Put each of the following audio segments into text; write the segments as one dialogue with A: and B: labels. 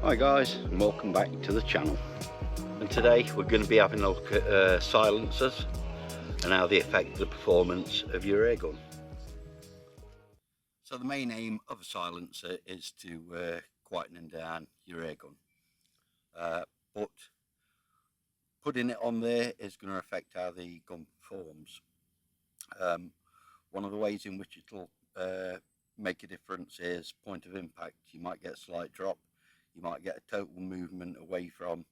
A: Hi guys, and welcome back to the channel. And today we're going to be having a look at silencers and how they affect the performance of your airgun. So the main aim of a silencer is to quieten down your airgun, but putting it on there is going to affect how the gun performs. One of the ways in which it'll make a difference is point of impact. You might get a slight drop, you might get a total movement away from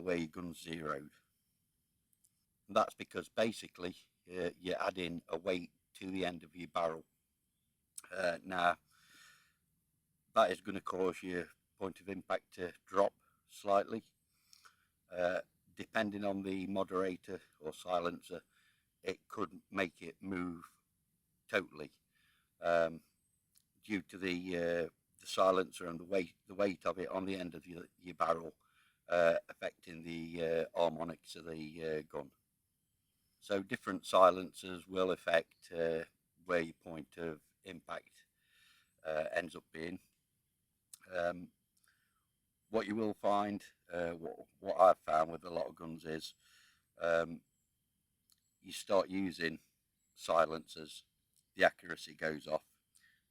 A: where your gun's zeroed. And that's because basically you're adding a weight to the end of your barrel. Now that is going to cause your point of impact to drop slightly. Depending on the moderator or silencer, it could make it move totally due to the silencer and the weight of it on the end of your barrel affecting the harmonics of the gun. So different silencers will affect where your point of impact ends up being. What you will find, what I've found with a lot of guns is you start using silencers, the accuracy goes off.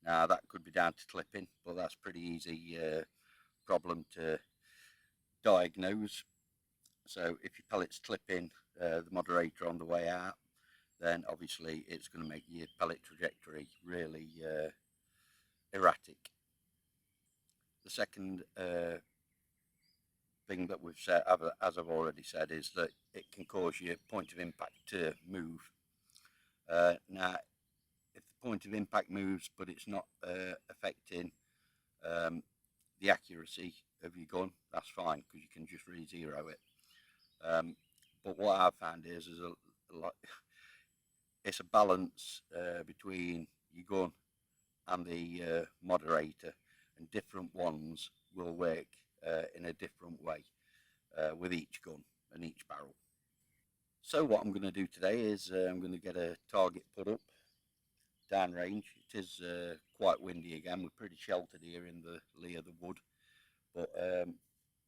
A: Now that could be down to clipping, but that's pretty easy problem to diagnose. So if your pellet's clipping the moderator on the way out, then obviously it's going to make your pellet trajectory really erratic. The second thing that we've said, as I've already said, is that it can cause your point of impact to move. Now if the point of impact moves but it's not affecting the accuracy of your gun, that's fine, because you can just re-zero it. But what I've found is it's a balance between your gun and the moderator, and different ones will work in a different way with each gun and each barrel. So what I'm going to do today is I'm going to get a target put up downrange. It is quite windy again. We're pretty sheltered here in the lee of the wood, but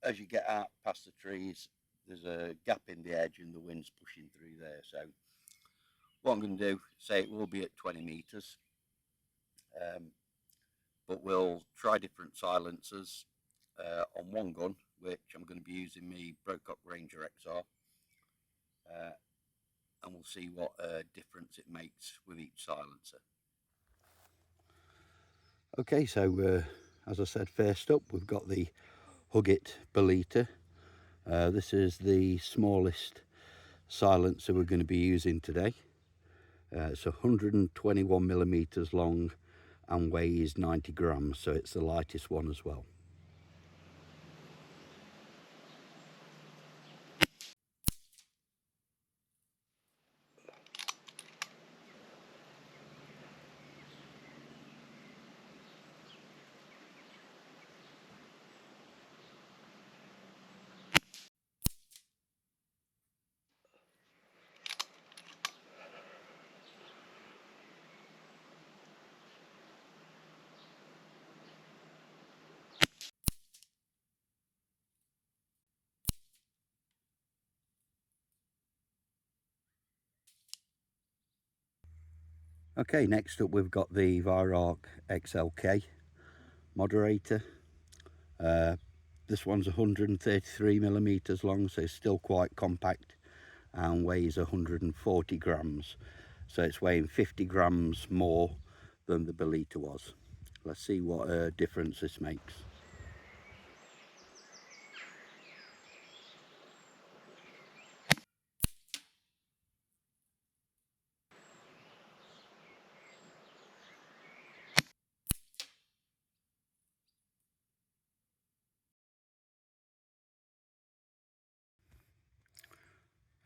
A: as you get out past the trees, there's a gap in the edge and the wind's pushing through there. So what I'm going to do, say it will be at 20 meters, but we'll try different silencers on one gun, which I'm going to be using my Brocock Ranger XR, and we'll see what difference it makes with each silencer. Okay, so as I said, first up we've got the Huggit Belita. This is the smallest silencer we're going to be using today. It's 121 millimeters long and weighs 90 grams, so it's the lightest one as well. Okay, next up we've got the Viroc XLK moderator. This one's 133 millimeters long, so it's still quite compact and weighs 140 grams. So it's weighing 50 grams more than the Belita was. Let's see what difference this makes.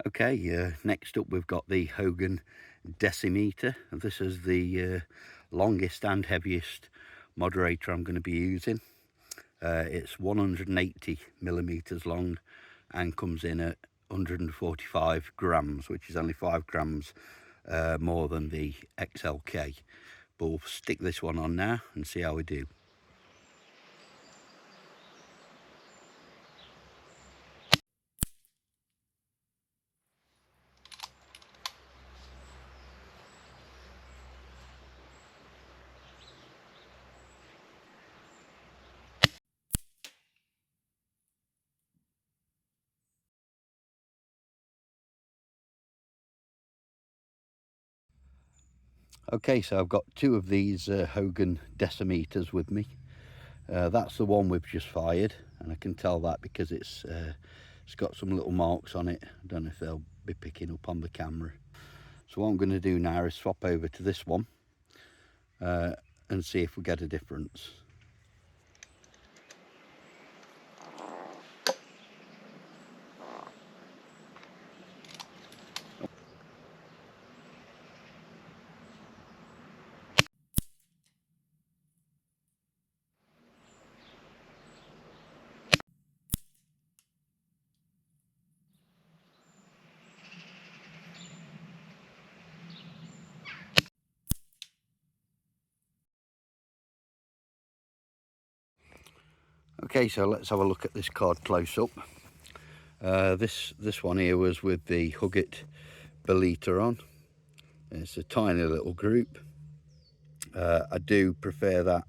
A: Okay, next up we've got the Hogan Decimeter, and this is the longest and heaviest moderator I'm going to be using. It's 180 millimeters long and comes in at 145 grams, which is only 5 grams more than the XLK. But we'll stick this one on now and see how we do. Okay, so I've got two of these Hogan decimeters with me. That's the one we've just fired, and I can tell that because it's got some little marks on it. I don't know if they'll be picking up on the camera. So what I'm going to do now is swap over to this one and see if we get a difference. Okay, so let's have a look at this card close up. This one here was with the Huggett Belita on. It's a tiny little group. I do prefer that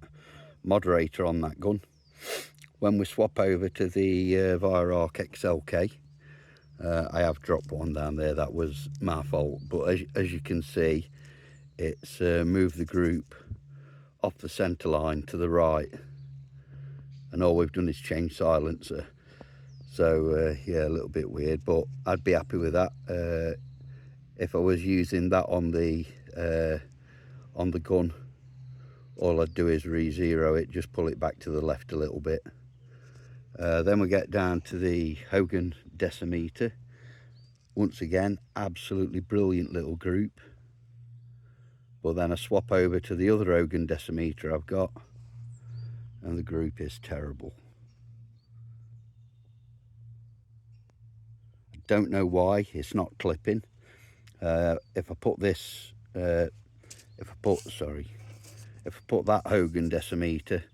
A: moderator on that gun. When we swap over to the Viararc XLK, I have dropped one down there. That was my fault, but as you can see, it's moved the group off the centre line to the right, and all we've done is change silencer. So yeah, a little bit weird, but I'd be happy with that. If I was using that on the gun, all I'd do is re-zero it, just pull it back to the left a little bit. Then we get down to the Hogan decimeter. Once again, absolutely brilliant little group. But then I swap over to the other Hogan decimeter I've got, and the group is terrible. I don't know why it's not clipping. If I put this, if I put that Hogan decimeter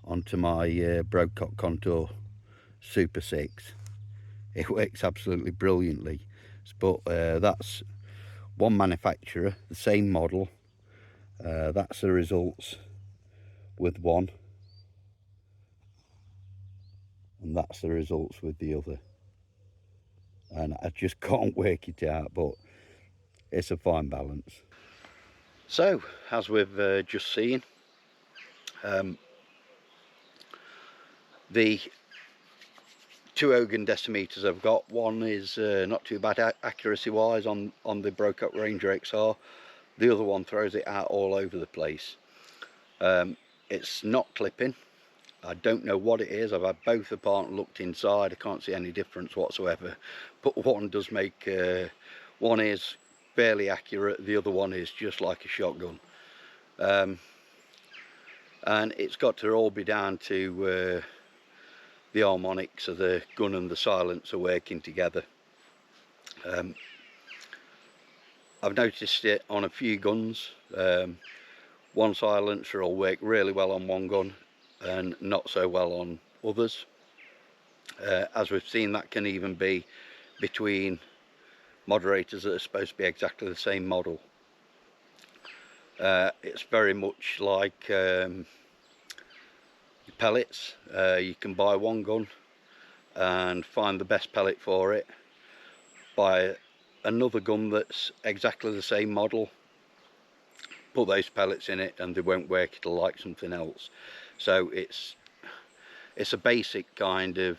A: onto my Broadcock Contour Super 6, it works absolutely brilliantly. But that's one manufacturer, the same model. That's the results with one, and that's the results with the other. And I just can't work it out, but it's a fine balance. So, as we've just seen, the two Hogan decimeters I've got, one is not too bad accuracy wise on the Broadcock Ranger XR. The other one throws it out all over the place. It's not clipping. I don't know what it is. I've had both apart and looked inside. I can't see any difference whatsoever. But one does make, one is fairly accurate, the other one is just like a shotgun. And it's got to all be down to the harmonics of the gun and the silencer working together. I've noticed it on a few guns. One silencer will work really well on one gun and not so well on others. As we've seen, that can even be between moderators that are supposed to be exactly the same model. It's very much like pellets. You can buy one gun and find the best pellet for it, buy another gun that's exactly the same model, put those pellets in it, and they won't work. It'll like something else. So it's a basic kind of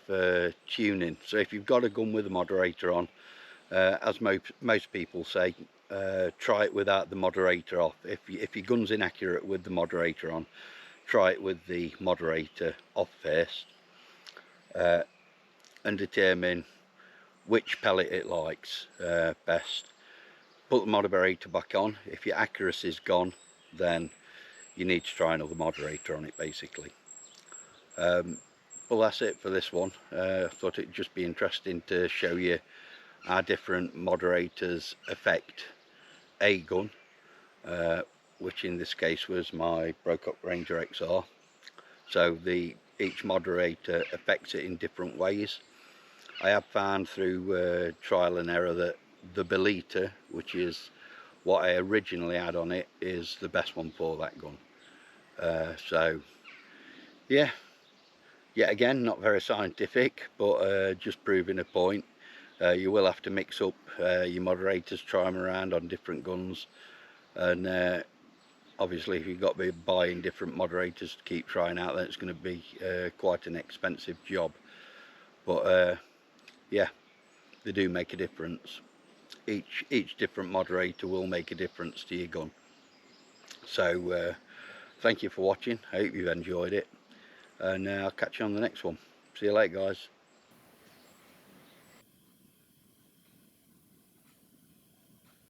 A: tuning. So if you've got a gun with a moderator on, as most people say, try it without the moderator off. If your gun's inaccurate with the moderator on, try it with the moderator off first, and determine which pellet it likes best. Put the moderator back on. If your accuracy's gone, then you need to try another moderator on it, basically. Well, that's it for this one. I thought it'd just be interesting to show you how different moderators affect a gun, which in this case was my Broadcock Ranger XR. So each moderator affects it in different ways. I have found through trial and error that the Belita, which is what I originally had on it, is the best one for that gun. So yeah, yet again, not very scientific, but just proving a point. You will have to mix up your moderators, try them around on different guns, and Obviously, if you've got to be buying different moderators to keep trying out, then it's going to be quite an expensive job. But yeah, they do make a difference. Each different moderator will make a difference to your gun. So thank you for watching. I hope you've enjoyed it, and I'll catch you on the next one. See you later, guys.